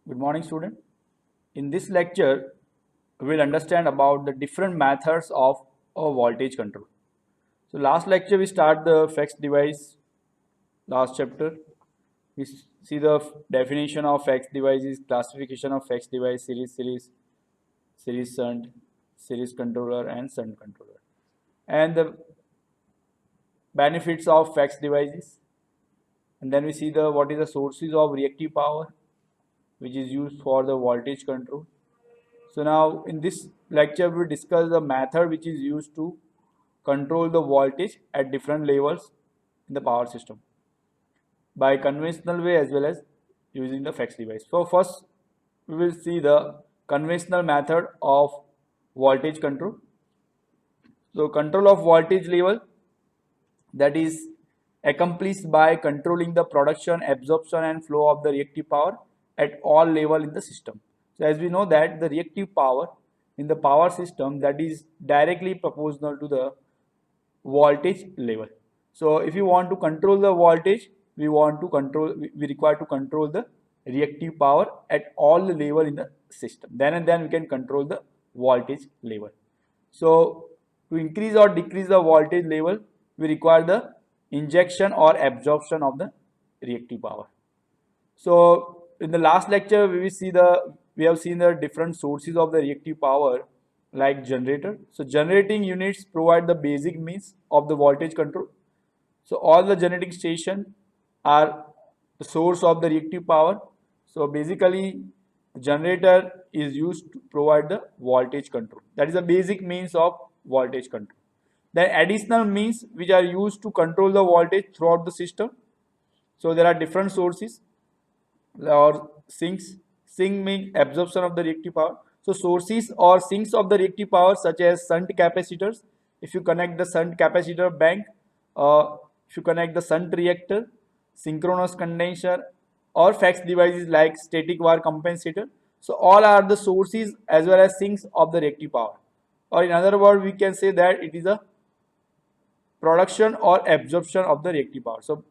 Good morning, student. In this lecture, we will understand about the different methods of a voltage control. So last lecture we start the FEX device, last chapter. We see the definition of FEX devices, classification of FEX device, series shunt, series controller and shunt controller. And the benefits of FEX devices. And then we see the what is the sources of reactive power, which is used for the voltage control. So now in this lecture we discuss the method which is used to control the voltage at different levels in the power system by conventional way as well as using the FEX device. So first we will see the conventional method of voltage control. So control of voltage level, that is accomplished by controlling the production, absorption and flow of the reactive power at all level in the system. So as we know that the reactive power in the power system, that is directly proportional to the voltage level. So if you want to control the voltage, we require to control the reactive power at all the level in the system. Then we can control the voltage level. So to increase or decrease the voltage level, we require the injection or absorption of the reactive power. So in the last lecture, we have seen the different sources of the reactive power like generator. So generating units provide the basic means of the voltage control. So all the generating station are the source of the reactive power. So basically, generator is used to provide the voltage control. That is the basic means of voltage control. Then additional means which are used to control the voltage throughout the system. So there are different sources or sinks. Sink means absorption of the reactive power. So sources or sinks of the reactive power such as shunt capacitors. If you connect the shunt capacitor bank, if you connect the shunt reactor, synchronous condenser, or FEX devices like static wire compensator. So all are the sources as well as sinks of the reactive power. Or in other words, we can say that it is a production or absorption of the reactive power. So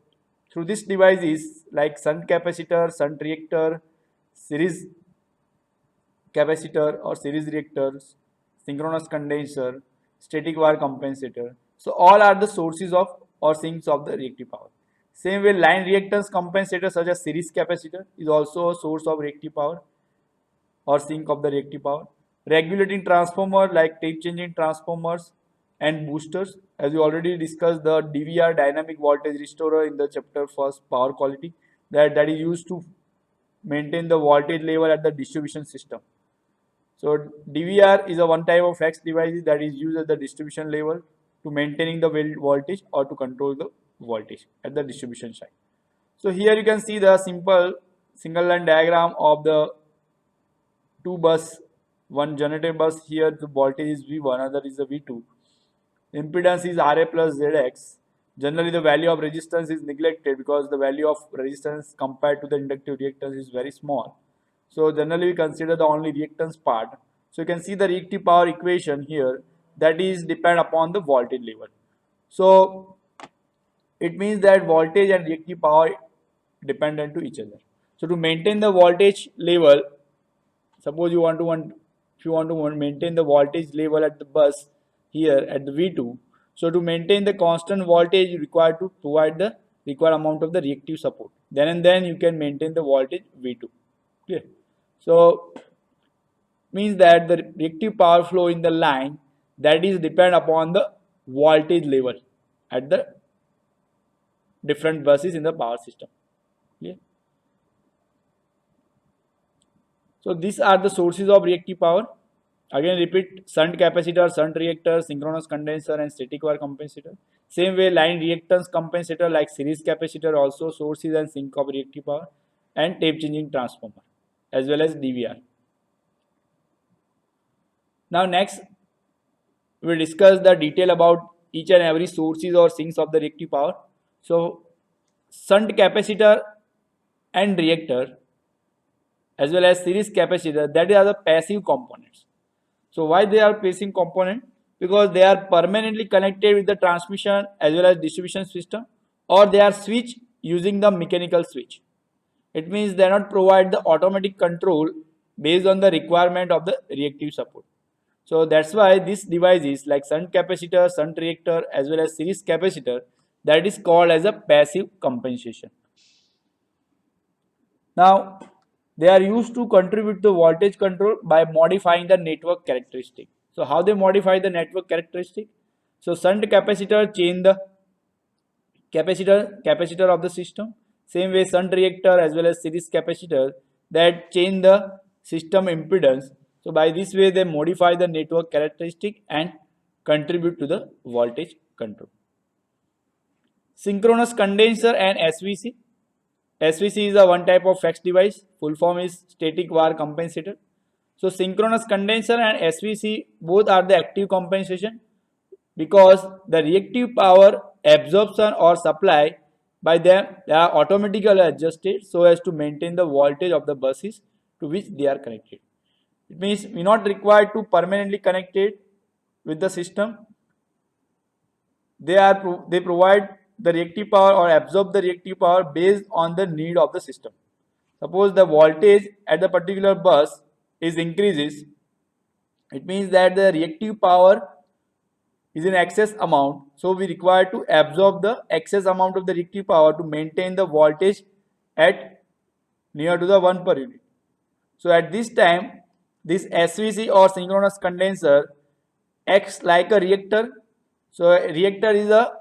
through these devices like shunt capacitor, shunt reactor, series capacitor or series reactors, synchronous condenser, static wire compensator. So all are the sources of or sinks of the reactive power. Same way line reactance compensator such as series capacitor is also a source of reactive power or sink of the reactive power. Regulating transformer like tape changing transformers and boosters, as we already discussed the DVR, dynamic voltage restorer, in the chapter first power quality, that is used to maintain the voltage level at the distribution system. So DVR is a one type of FEX device that is used at the distribution level to maintaining the voltage or to control the voltage at the distribution side. So here you can see the simple single line diagram of the two bus, one generator bus. Here the voltage is V1, other is the V2. Impedance is Ra plus Zx. Generally the value of resistance is neglected because the value of resistance compared to the inductive reactance is very small. So generally we consider the only reactance part. So you can see the reactive power equation here, that is depend upon the voltage level. So it means that voltage and reactive power dependent to each other. So to maintain the voltage level, suppose if you want to maintain the voltage level at the bus here at the V2. So to maintain the constant voltage, you require to provide the required amount of the reactive support. Then you can maintain the voltage V2. Clear? So means that the reactive power flow in the line, that is depend upon the voltage level at the different buses in the power system. Clear? So these are the sources of reactive power. Again repeat, shunt capacitor, shunt reactor, synchronous condenser and static wire compensator. Same way line reactance compensator like series capacitor also sources and sink of reactive power, and tape changing transformer as well as DVR. Now next we will discuss the detail about each and every sources or sinks of the reactive power. So shunt capacitor and reactor as well as series capacitor, that are the passive components. So why they are passive component? Because they are permanently connected with the transmission as well as distribution system, or they are switched using the mechanical switch. It means they not provide the automatic control based on the requirement of the reactive support. So that's why this device is like shunt capacitor, shunt reactor as well as series capacitor, that is called as a passive compensation. Now they are used to contribute to voltage control by modifying the network characteristic. So how they modify the network characteristic? So shunt capacitor change the capacitor of the system. Same way shunt reactor as well as series capacitor that change the system impedance. So by this way they modify the network characteristic and contribute to the voltage control. Synchronous condenser and SVC. SVC is a one type of FEX device. Full form is static var compensator. So synchronous condenser and SVC both are the active compensation, because the reactive power absorption or supply by them, they are automatically adjusted so as to maintain the voltage of the buses to which they are connected. It means we not required to permanently connect it with the system. They provide the reactive power or absorb the reactive power based on the need of the system. Suppose the voltage at the particular bus is increases, it means that the reactive power is in excess amount, so we require to absorb the excess amount of the reactive power to maintain the voltage at near to the 1 per unit. So at this time this SVC or synchronous condenser acts like a reactor. So a reactor is a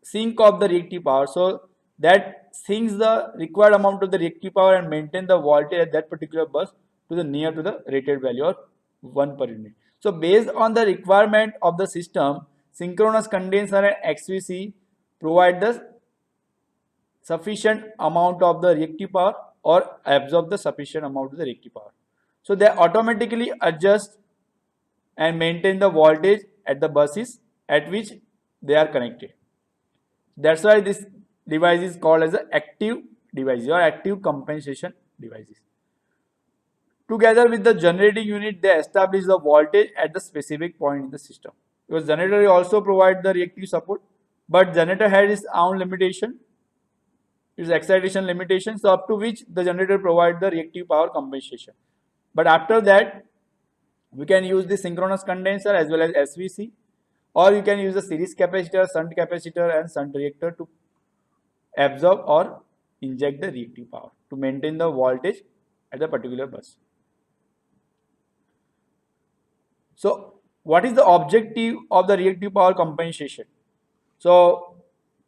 sink of the reactive power, so that sinks the required amount of the reactive power and maintain the voltage at that particular bus to the near to the rated value of 1 per unit. So based on the requirement of the system, synchronous condenser and SVC provide the sufficient amount of the reactive power or absorb the sufficient amount of the reactive power. So they automatically adjust and maintain the voltage at the buses at which they are connected. That's why this device is called as an active device or active compensation devices. Together with the generating unit, they establish the voltage at the specific point in the system. Because generator also provide the reactive support, but generator has its own limitation, its excitation limitation, so up to which the generator provide the reactive power compensation. But after that, we can use the synchronous condenser as well as SVC, or you can use the series capacitor, shunt capacitor and shunt reactor to absorb or inject the reactive power to maintain the voltage at the particular bus. So what is the objective of the reactive power compensation? So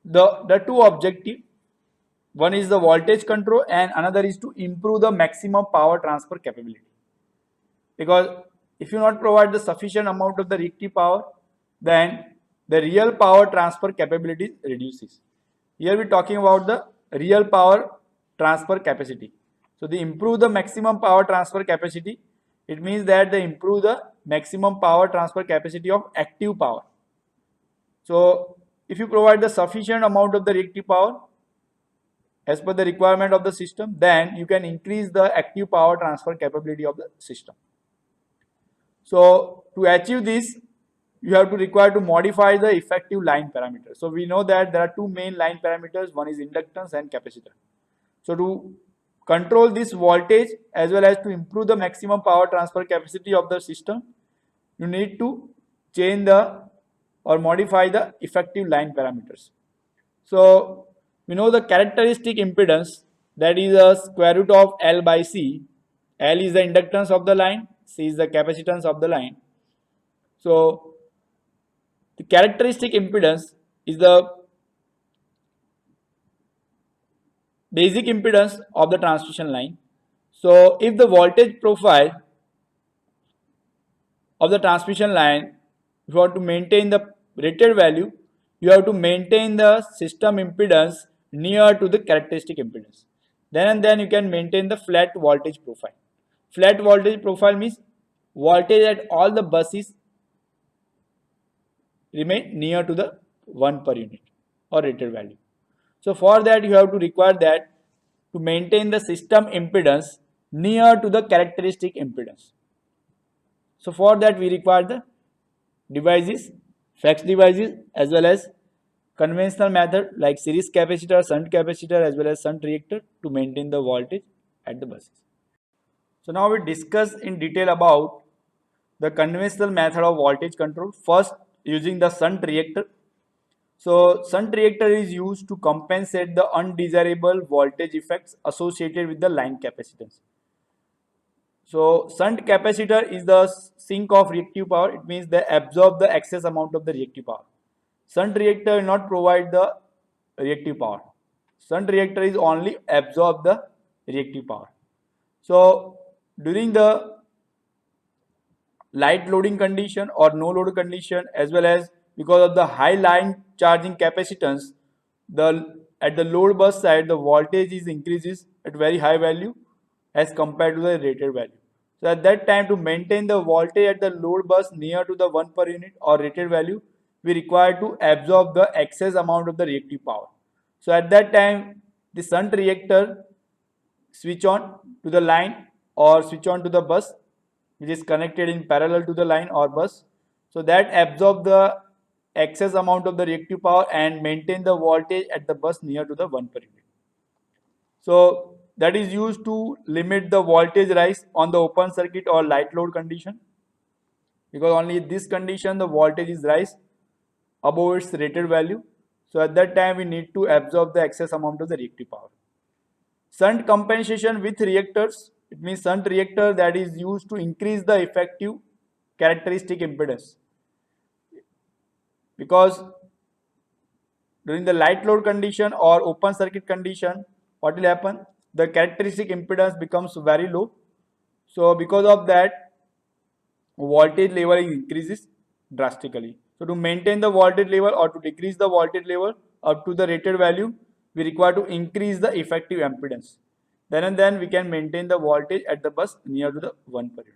the two objective, one is the voltage control and another is to improve the maximum power transfer capability. Because if you not provide the sufficient amount of the reactive power, then the real power transfer capability reduces. Here we are talking about the real power transfer capacity. So they improve the maximum power transfer capacity. It means that they improve the maximum power transfer capacity of active power. So if you provide the sufficient amount of the reactive power as per the requirement of the system, then you can increase the active power transfer capability of the system. So to achieve this, you have to require to modify the effective line parameters. So we know that there are two main line parameters, one is inductance and capacitor. So to control this voltage as well as to improve the maximum power transfer capacity of the system, you need to change the or modify the effective line parameters. So we know the characteristic impedance, that is a square root of L by C. L is the inductance of the line, C is the capacitance of the line. So the characteristic impedance is the basic impedance of the transmission line. So if the voltage profile of the transmission line, if you want to maintain the rated value, you have to maintain the system impedance near to the characteristic impedance. Then and then you can maintain the flat voltage profile. Flat voltage profile means voltage at all the buses remain near to the 1 per unit or rated value. So for that you have to require that to maintain the system impedance near to the characteristic impedance. So for that we require the devices, FEX devices as well as conventional method like series capacitor, shunt capacitor as well as shunt reactor to maintain the voltage at the buses. So now we discuss in detail about the conventional method of voltage control. First, using the shunt reactor. So shunt reactor is used to compensate the undesirable voltage effects associated with the line capacitance. So shunt capacitor is the sink of reactive power. It means they absorb the excess amount of the reactive power. Shunt reactor will not provide the reactive power. Shunt reactor is only absorb the reactive power. So during the light loading condition or no load condition, as well as because of the high line charging capacitance, the at the load bus side the voltage is increases at very high value as compared to the rated value. So at that time, to maintain the voltage at the load bus near to the 1 per unit or rated value, we require to absorb the excess amount of the reactive power. So at that time, the shunt reactor switch on to the line or switch on to the bus which is connected in parallel to the line or bus. So that absorb the excess amount of the reactive power and maintain the voltage at the bus near to the 1 per unit. So that is used to limit the voltage rise on the open circuit or light load condition, because only in this condition the voltage is rise above its rated value. So at that time we need to absorb the excess amount of the reactive power. Shunt compensation with reactors, it means shunt reactor that is used to increase the effective characteristic impedance, because during the light load condition or open circuit condition, what will happen? The characteristic impedance becomes very low. So because of that, voltage level increases drastically. So to maintain the voltage level or to decrease the voltage level up to the rated value, we require to increase the effective impedance. Then and then we can maintain the voltage at the bus near to the 1 per unit.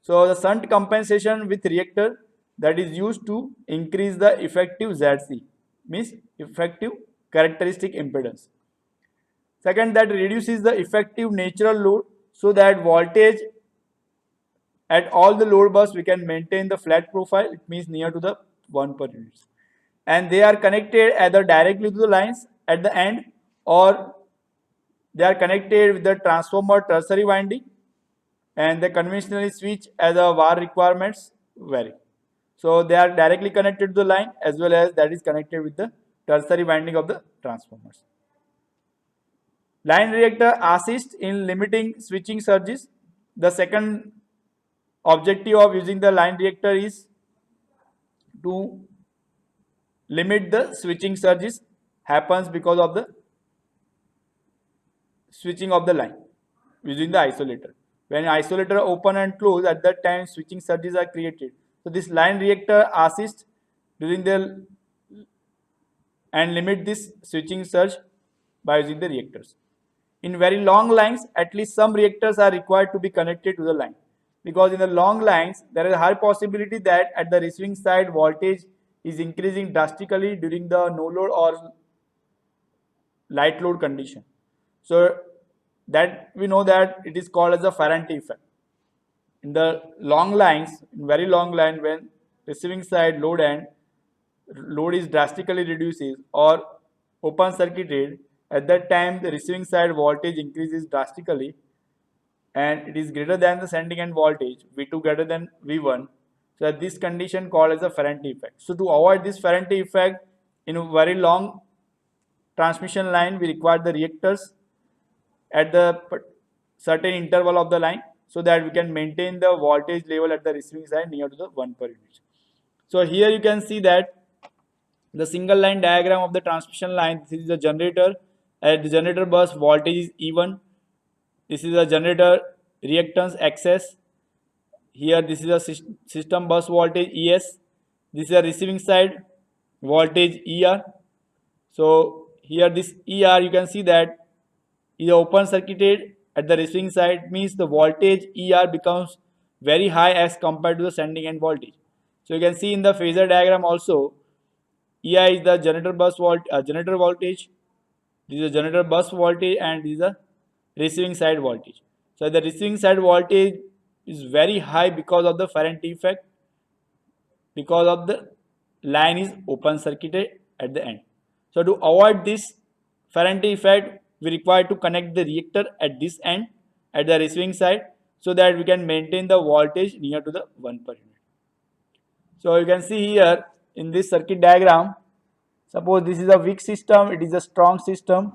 So the shunt compensation with reactor that is used to increase the effective ZC, means effective characteristic impedance. Second, that reduces the effective natural load, so that voltage at all the load bus we can maintain the flat profile, it means near to the 1 per unit. And they are connected either directly to the lines at the end, or they are connected with the transformer tertiary winding, and they conventionally switch as the VAR requirements vary. So they are directly connected to the line as well as that is connected with the tertiary winding of the transformers. Line reactor assists in limiting switching surges. The second objective of using the line reactor is to limit the switching surges happens because of the switching of the line using the isolator. When isolator open and close, at that time switching surges are created. So this line reactor assists during the and limit this switching surge by using the reactors. In very long lines, at least some reactors are required to be connected to the line, because in the long lines there is a high possibility that at the receiving side voltage is increasing drastically during the no load or light load condition. So that we know that it is called as a Ferranti effect. In the long lines, in very long line, when receiving side load and load is drastically reduces or open circuited, at that time the receiving side voltage increases drastically and it is greater than the sending end voltage, V2 greater than V1. So at this condition called as a Ferranti effect. So to avoid this Ferranti effect in a very long transmission line, we require the reactors at the certain interval of the line, so that we can maintain the voltage level at the receiving side near to the 1 per unit. So here you can see that the single line diagram of the transmission line. This is the generator. At the generator bus voltage is E1. This is a generator reactance XS. Here this is a system bus voltage ES. This is a receiving side voltage ER. So here this ER, you can see that is open circuited at the receiving side, means the voltage ER becomes very high as compared to the sending end voltage. So you can see in the phasor diagram also, EI is the generator generator voltage. This is a generator bus voltage and this is a receiving side voltage. So the receiving side voltage is very high because of the Ferranti effect, because of the line is open circuited at the end. So to avoid this Faraday effect, we require to connect the reactor at this end, at the receiving side, so that we can maintain the voltage near to the 1 per unit. So you can see here in this circuit diagram, suppose this is a weak system, it is a strong system.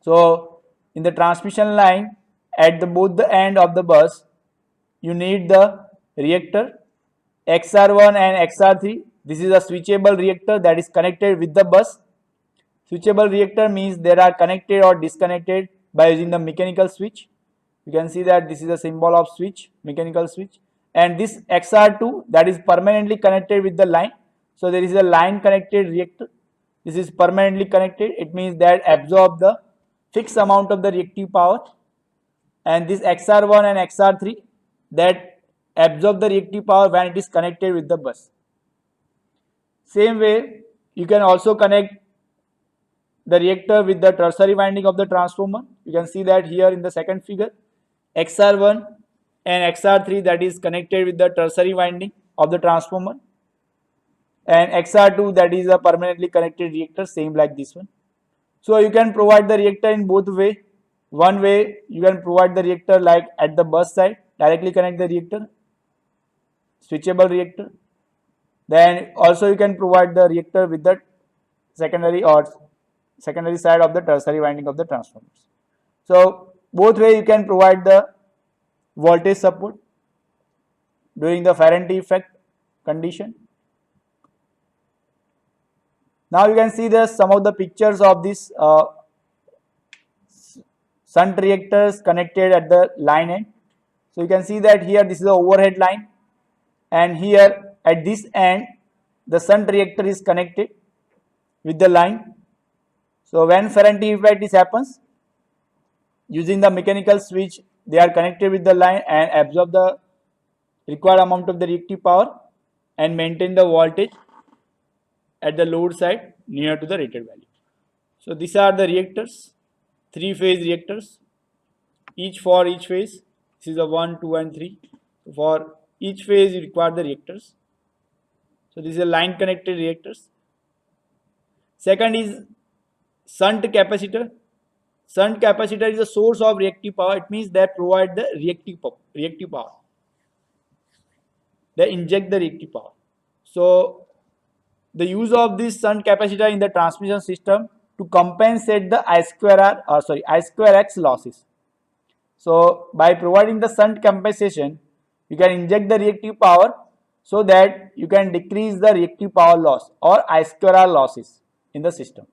So in the transmission line, at the both the end of the bus, you need the reactor XR1 and XR3. This is a switchable reactor that is connected with the bus. Switchable reactor means they are connected or disconnected by using the mechanical switch. You can see that this is a symbol of switch, mechanical switch. And this XR2 that is permanently connected with the line. So there is a line connected reactor. This is permanently connected. It means that absorb the fixed amount of the reactive power. And this XR1 and XR3 that absorb the reactive power when it is connected with the bus. Same way, you can also connect the reactor with the tertiary winding of the transformer. You can see that here in the second figure, XR1 and XR3 that is connected with the tertiary winding of the transformer, and XR2 that is a permanently connected reactor, same like this one. So you can provide the reactor in both way. One way you can provide the reactor like at the bus side, directly connect the reactor, switchable reactor. Then also you can provide the reactor with the secondary side of the tertiary winding of the transformers. So both way you can provide the voltage support during the Faraday effect condition. Now you can see some of the pictures of this shunt reactors connected at the line end. So you can see that here this is the overhead line, and here at this end the shunt reactor is connected with the line. So when Faraday effect happens, using the mechanical switch, they are connected with the line and absorb the required amount of the reactive power and maintain the voltage at the load side near to the rated value. So these are the reactors, 3-phase reactors, each phase. This is a 1, 2 and 3. For each phase you require the reactors. So this is a line connected reactors. Second is shunt capacitor. Shunt capacitor is a source of reactive power. It means they provide the reactive power. They inject the reactive power. So the use of this shunt capacitor in the transmission system to compensate the I2X losses. So by providing the shunt compensation, you can inject the reactive power so that you can decrease the reactive power loss or I2R losses in the system.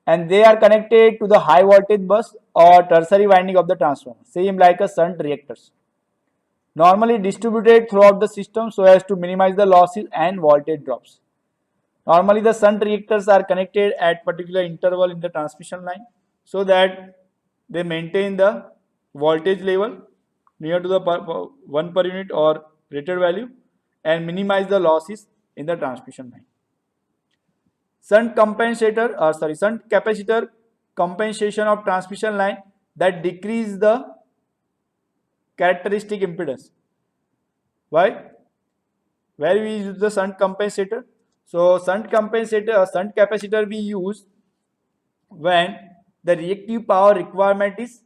And they are connected to the high voltage bus or tertiary winding of the transformer, same like a shunt reactors. Normally distributed throughout the system so as to minimize the losses and voltage drops. Normally the shunt reactors are connected at particular interval in the transmission line so that they maintain the voltage level near to the 1 per unit or rated value and minimize the losses in the transmission line. Shunt capacitor compensation of transmission line that decrease the characteristic impedance. Why? Where we use the shunt compensator? So shunt capacitor we use when the reactive power requirement is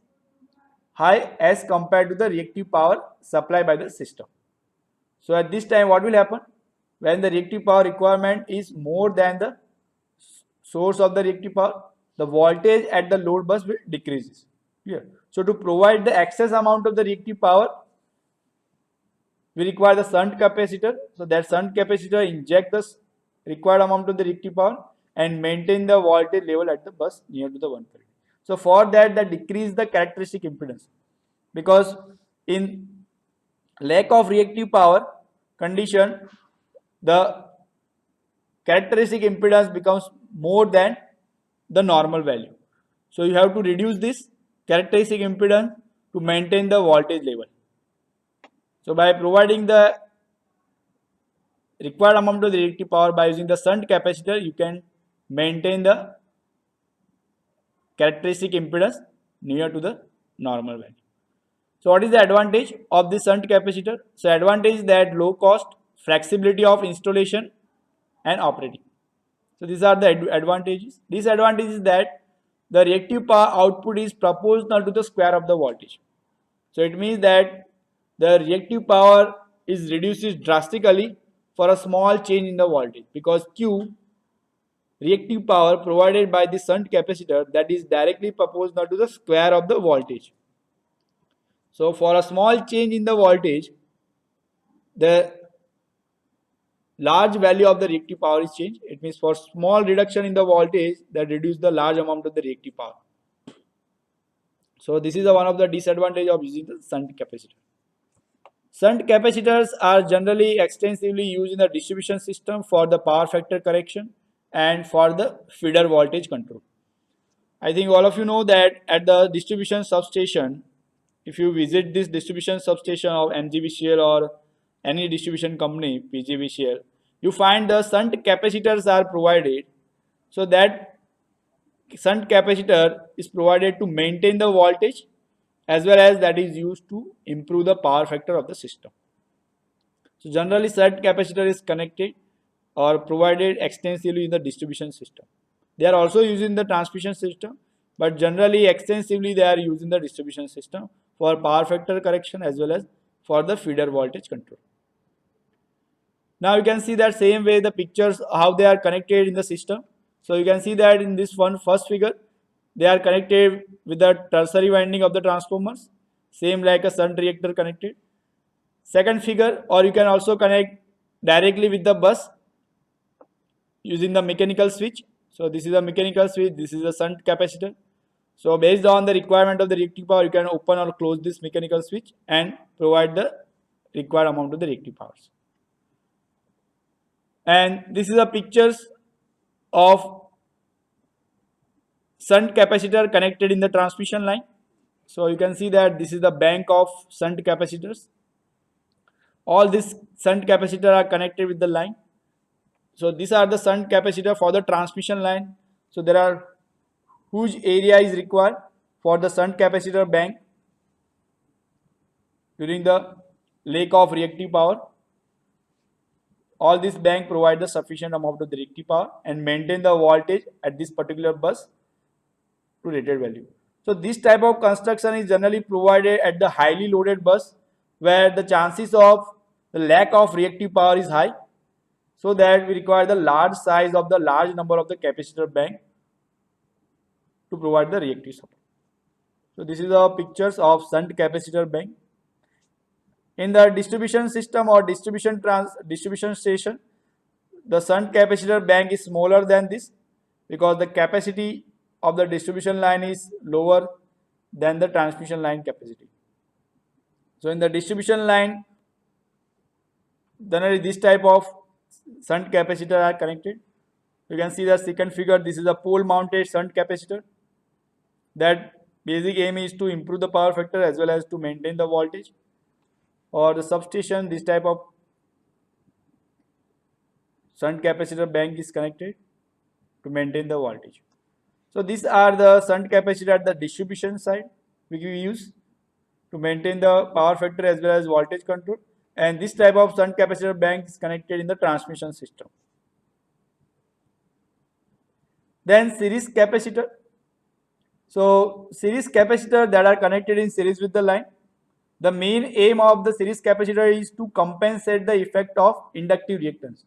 high as compared to the reactive power supplied by the system. So at this time what will happen? When the reactive power requirement is more than the source of the reactive power, the voltage at the load bus will decrease. Clear? So to provide the excess amount of the reactive power, we require the shunt capacitor. So that shunt capacitor inject the required amount of the reactive power and maintain the voltage level at the bus near to the 1 per unit. So for that decrease the characteristic impedance, because in lack of reactive power condition, the characteristic impedance becomes more than the normal value. So you have to reduce this characteristic impedance to maintain the voltage level. So by providing the required amount of the reactive power by using the shunt capacitor, you can maintain the characteristic impedance near to the normal value. So what is the advantage of this shunt capacitor? So advantage is that low cost, flexibility of installation and operating. So these are the advantages. Disadvantage is that the reactive power output is proportional to the square of the voltage. So it means that the reactive power is reduced drastically for a small change in the voltage, because Q, reactive power provided by the shunt capacitor, that is directly proportional to the square of the voltage. So for a small change in the voltage, the large value of the reactive power is changed. It means for small reduction in the voltage, that reduce the large amount of the reactive power. So this is one of the disadvantage of using the shunt capacitor. Shunt capacitors are generally extensively used in the distribution system for the power factor correction and for the feeder voltage control. I think all of you know that at the distribution substation, if you visit this distribution substation of MGVCL or any distribution company, PGVCL, you find the shunt capacitors are provided. So that shunt capacitor is provided to maintain the voltage, as well as that is used to improve the power factor of the system. So generally shunt capacitor is connected or provided extensively in the distribution system. They are also used in the transmission system, but generally extensively they are used in the distribution system for power factor correction as well as for the feeder voltage control. Now you can see that same way the pictures how they are connected in the system. So you can see that in this one first figure, they are connected with the tertiary winding of the transformers, same like a shunt reactor connected. Second figure, or you can also connect directly with the bus using the mechanical switch. So this is a mechanical switch, this is a shunt capacitor. So based on the requirement of the reactive power, you can open or close this mechanical switch and provide the required amount of the reactive powers. And this is a pictures of shunt capacitor connected in the transmission line. So you can see that this is the bank of shunt capacitors. All these shunt capacitor are connected with the line. So these are the shunt capacitor for the transmission line. So there are huge area is required for the shunt capacitor bank during the lack of reactive power. All this bank provide the sufficient amount of the reactive power and maintain the voltage at this particular bus to rated value. So this type of construction is generally provided at the highly loaded bus where the chances of the lack of reactive power is high. So that we require the large size of the large number of the capacitor bank to provide the reactive support. So this is the pictures of shunt capacitor bank. In the distribution system or distribution station, the shunt capacitor bank is smaller than this because the capacity of the distribution line is lower than the transmission line capacity. So in the distribution line, generally this type of shunt capacitor are connected. You can see the second figure, this is a pole mounted shunt capacitor. That basic aim is to improve the power factor as well as to maintain the voltage. Or the substation, this type of shunt capacitor bank is connected to maintain the voltage. So these are the shunt capacitor at the distribution side which we use to maintain the power factor as well as voltage control, and this type of shunt capacitor bank is connected in the transmission system. Then series capacitor. So series capacitor that are connected in series with the line. The main aim of the series capacitor is to compensate the effect of inductive reactance,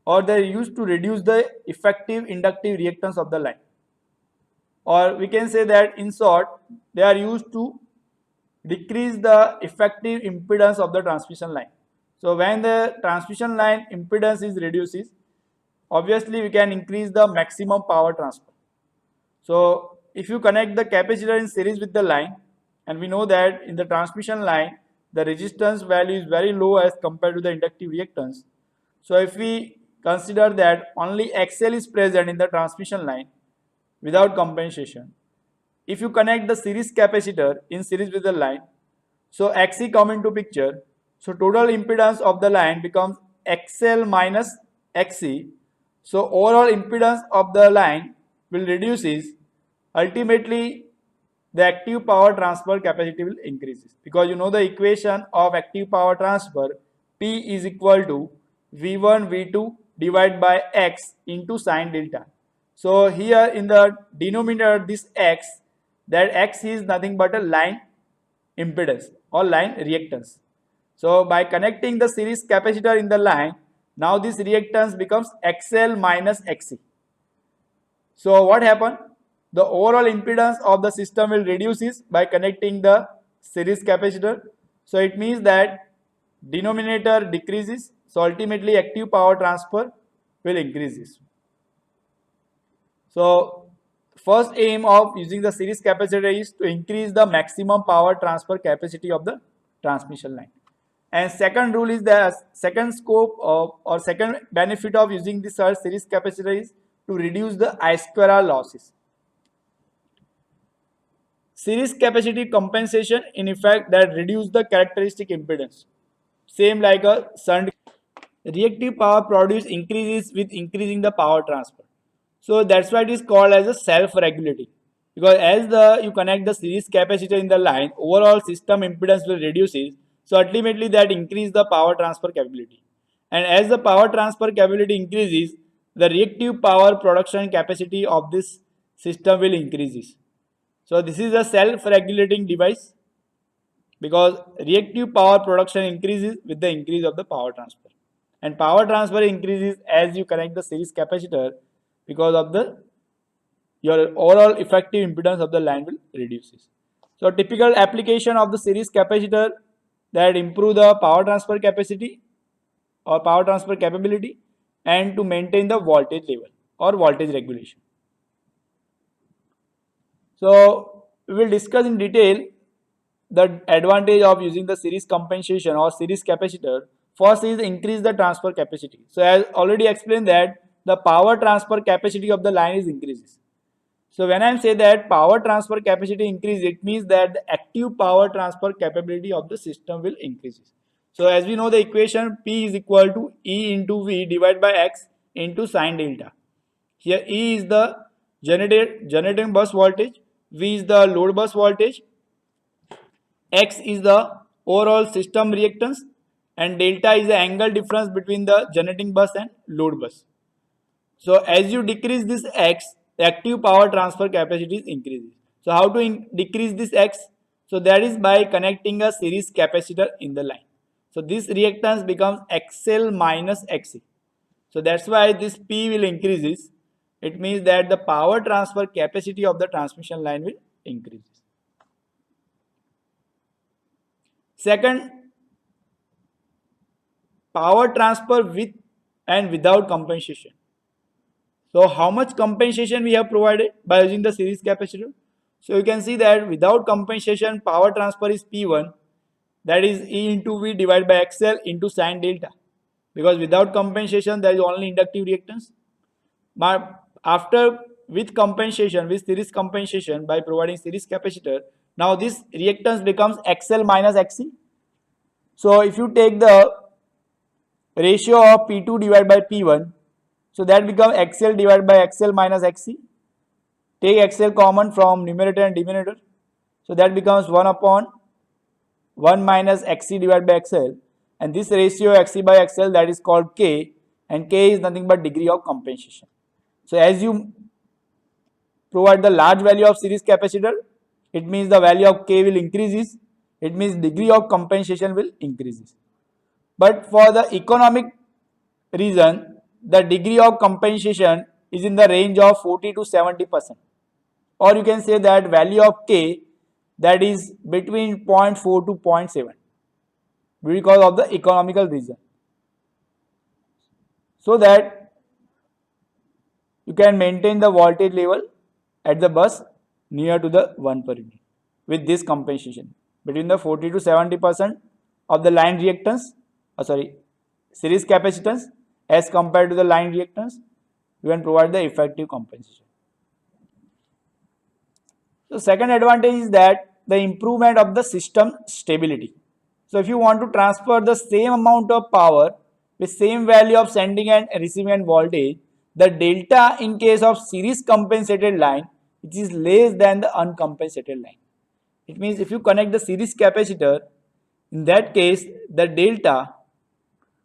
or they are used to reduce the effective inductive reactance of the line. Or we can say that in short, they are used to decrease the effective impedance of the transmission line. So when the transmission line impedance is reduces, obviously we can increase the maximum power transfer. So if you connect the capacitor in series with the line, and we know that in the transmission line the resistance value is very low as compared to the inductive reactance. So if we consider that only XL is present in the transmission line without compensation, if you connect the series capacitor in series with the line, so XC come into picture, so total impedance of the line becomes XL minus XC. So overall impedance of the line will reduces. Ultimately the active power transfer capacity will increases, because you know the equation of active power transfer, P is equal to V1 V2 divided by x into sine delta. So here in the denominator this x, that x is nothing but a line impedance or line reactance. So by connecting the series capacitor in the line, now this reactance becomes XL minus XC. So what happened? The overall impedance of the system will reduces by connecting the series capacitor. So it means that denominator decreases. So ultimately active power transfer will increases. So first aim of using the series capacitor is to increase the maximum power transfer capacity of the transmission line. And second rule is the second scope of or second benefit of using this series capacitor is to reduce the I square R losses. Series capacity compensation in effect that reduce the characteristic impedance. Same like a shunt. Reactive power produced increases with increasing the power transfer. So that's why it is called as a self-regulating. Because as you connect the series capacitor in the line, overall system impedance will reduces. So ultimately that increase the power transfer capability. And as the power transfer capability increases, the reactive power production capacity of this system will increases. So this is a self-regulating device because reactive power production increases with the increase of the power transfer. And power transfer increases as you connect the series capacitor because of the your overall effective impedance of the line will reduces. So typical application of the series capacitor that improve the power transfer capacity or power transfer capability and to maintain the voltage level or voltage regulation. So we will discuss in detail the advantage of using the series compensation or series capacitor. First is increase the transfer capacity. So as already explained that the power transfer capacity of the line is increases. So when I say that power transfer capacity increase, it means that the active power transfer capability of the system will increases. So as we know the equation P is equal to E into V divided by X into sine delta. Here E is the generating bus voltage, V is the load bus voltage, X is the overall system reactance and delta is the angle difference between the generating bus and load bus. So as you decrease this X, the active power transfer capacity is increases. So how to decrease this X? So that is by connecting a series capacitor in the line. So this reactance becomes XL minus XC. So that's why this P will increases. It means that the power transfer capacity of the transmission line will increase. Second, power transfer with and without compensation. So how much compensation we have provided by using the series capacitor? So you can see that without compensation power transfer is P1, that is E into V divided by XL into sine delta. Because without compensation there is only inductive reactance. But after with compensation, with series compensation by providing series capacitor, now this reactance becomes XL minus XC. So if you take the ratio of P2 divided by P1, so that becomes XL divided by XL minus XC. Take XL common from numerator and denominator. So that becomes 1 upon 1 minus XC divided by XL. And this ratio XC by XL that is called K, and K is nothing but degree of compensation. So as you provide the large value of series capacitor, it means the value of K will increases. It means degree of compensation will increases. But for the economic reason, the degree of compensation is in the range of 40 to 70%. Or you can say that value of K that is between 0.4 to 0.7 because of the economical reason. So that you can maintain the voltage level at the bus near to the 1 per unit with this compensation between the 40 to 70% of the line reactance, series capacitance as compared to the line reactance, you can provide the effective compensation. So second advantage is that the improvement of the system stability. So if you want to transfer the same amount of power with same value of sending and receiving end voltage, the delta in case of series compensated line, which is less than the uncompensated line. It means if you connect the series capacitor, in that case the delta,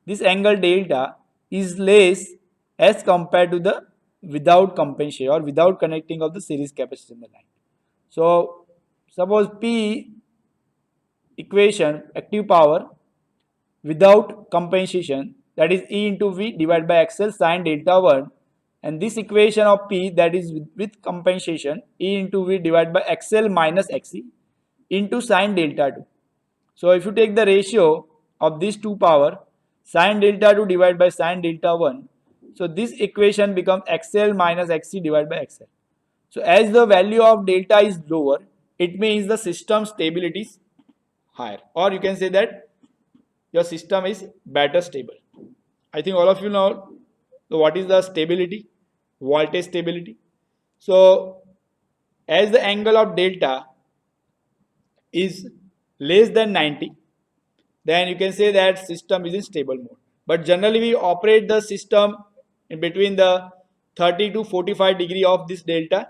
this angle delta is less as compared to the without compensation or without connecting of the series capacitor in the line. So suppose P equation active power without compensation, that is E into V divided by XL sine delta 1, and this equation of P, that is with compensation, E into V divided by XL minus XC into sine delta 2. So if you take the ratio of these two power, sine delta 2 divided by sine delta 1, so this equation becomes XL minus XC divided by XL. So as the value of delta is lower, it means the system stability is higher, or you can say that your system is better stable. I think all of you know what is the stability, voltage stability. So as the angle of delta is less than 90, then you can say that system is in stable mode. But generally we operate the system in between the 30 to 45 degree of this delta,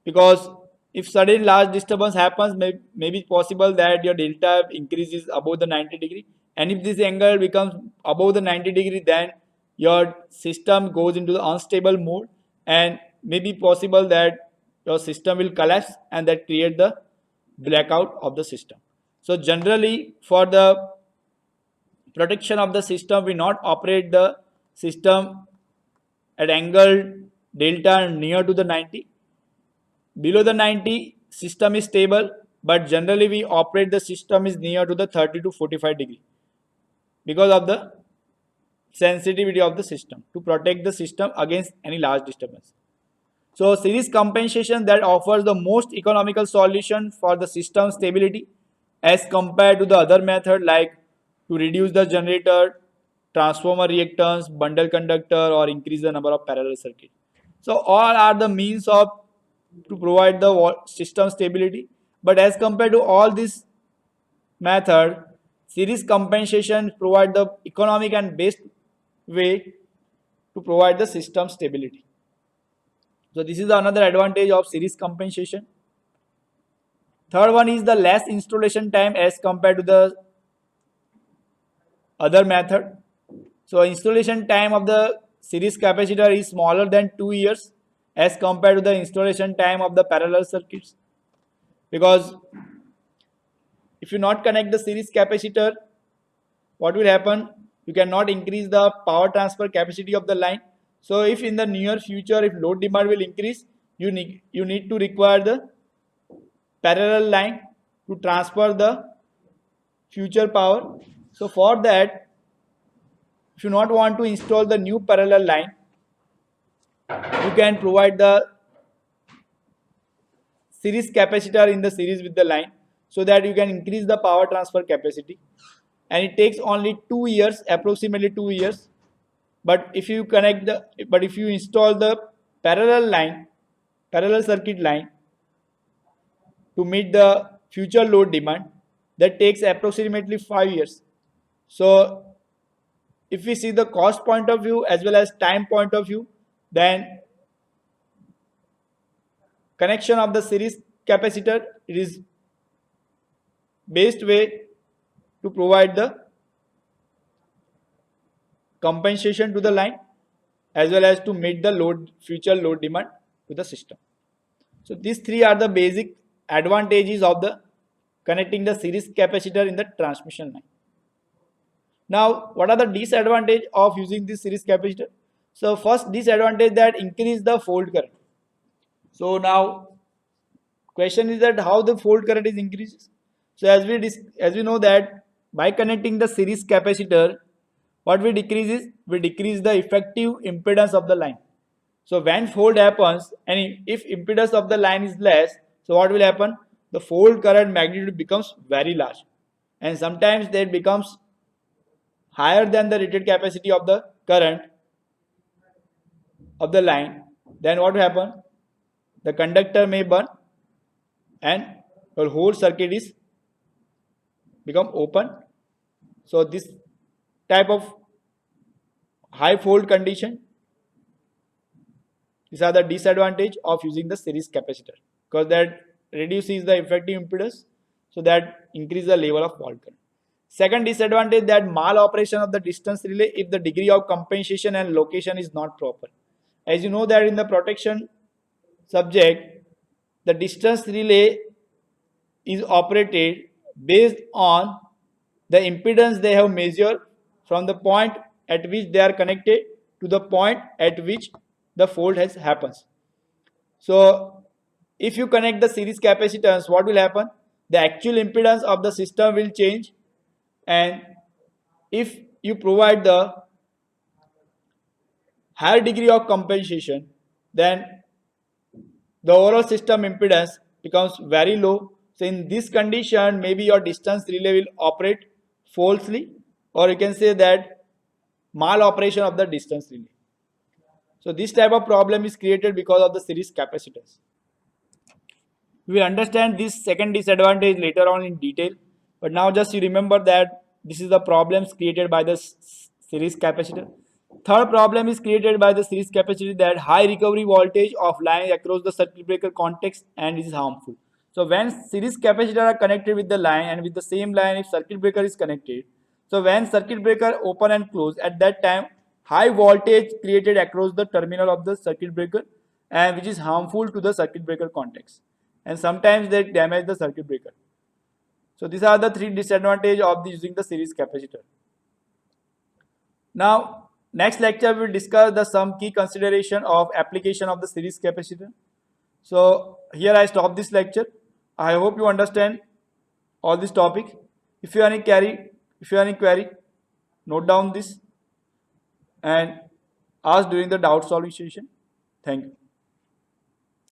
because if sudden large disturbance happens, may be possible that your delta increases above the 90 degree, and if this angle becomes above the 90 degree, then your system goes into the unstable mode, and may be possible that your system will collapse and that create the blackout of the system. So generally for the protection of the system, we not operate the system at angle delta near to the 90. Below the 90, system is stable, but generally we operate the system is near to the 30 to 45 degree because of the sensitivity of the system to protect the system against any large disturbance. So series compensation that offers the most economical solution for the system stability as compared to the other method, like to reduce the generator, transformer reactance, bundle conductor, or increase the number of parallel circuits. So all are the means of to provide the system stability, but as compared to all this method, series compensation provide the economic and best way to provide the system stability. So this is another advantage of series compensation. Third one is the less installation time as compared to the other method. So installation time of the series capacitor is smaller than 2 years as compared to the installation time of the parallel circuits, because if you not connect the series capacitor, what will happen? You cannot increase the power transfer capacity of the line. So if in the near future, if load demand will increase, you need to require the parallel line to transfer the future power. So for that, if you not want to install the new parallel line, you can provide the series capacitor in the series with the line, so that you can increase the power transfer capacity, and it takes only 2 years, approximately 2 years. But if you install the parallel circuit line to meet the future load demand, that takes approximately 5 years. So if we see the cost point of view as well as time point of view, then connection of the series capacitor, it is best way to provide the compensation to the line as well as to meet the future load demand to the system. So these three are the basic advantages of the connecting the series capacitor in the transmission line. Now, what are the disadvantages of using this series capacitor? So first disadvantage, that increase the fault current. So now question is that how the fault current is increases. So as we know that by connecting the series capacitor, what we decrease is we decrease the effective impedance of the line. So when fault happens and if impedance of the line is less, so what will happen? The fault current magnitude becomes very large, and sometimes that becomes higher than the rated capacity of the current of the line. Then what will happen? The conductor may burn and your whole circuit is become open. So this type of high fault condition, these are the disadvantage of using the series capacitor, because that reduces the effective impedance, so that increase the level of fault current. Second disadvantage, that mal-operation of the distance relay if the degree of compensation and location is not proper. As you know that in the protection subject, the distance relay is operated based on the impedance they have measured from the point at which they are connected to the point at which the fault has happens. So if you connect the series capacitance, what will happen? The actual impedance of the system will change, and if you provide the higher degree of compensation, then the overall system impedance becomes very low. So in this condition, maybe your distance relay will operate falsely, or you can say that mal operation of the distance relay. So this type of problem is created because of the series capacitance. We will understand this second disadvantage later on in detail, but now just you remember that this is the problems created by the series capacitor. Third problem is created by the series capacitor, that high recovery voltage of line across the circuit breaker context and is harmful. So when series capacitor are connected with the line, and with the same line if circuit breaker is connected, so when circuit breaker open and close, at that time high voltage created across the terminal of the circuit breaker, and which is harmful to the circuit breaker context, and sometimes they damage the circuit breaker. So these are the three disadvantages of using the series capacitor. Now next lecture we will discuss the some key consideration of application of the series capacitor. So here I stop this lecture. I hope you understand all this topic. If you have any query, note down this and ask during the doubt solution. Thank you.